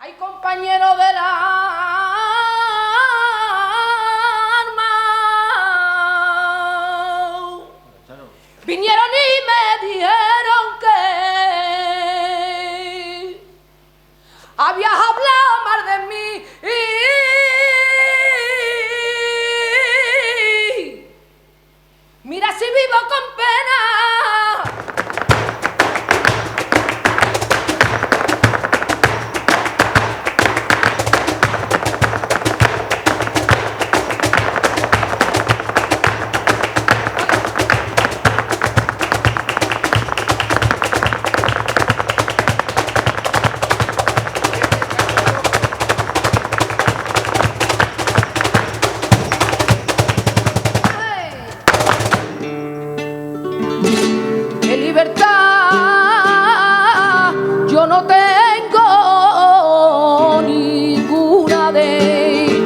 Ay, compañero del alma, vinieron y me dijeron que habías hablado mal de mí. Mira si vivo con pena. De libertad yo no tengo ninguna de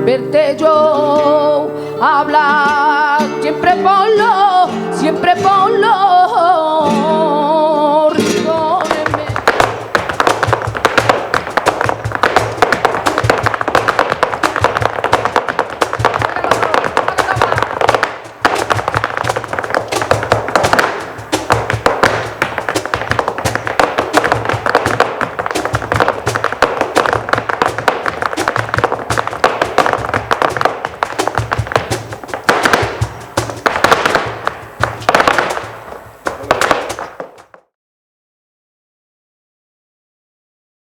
verte yo hablar siempre por lo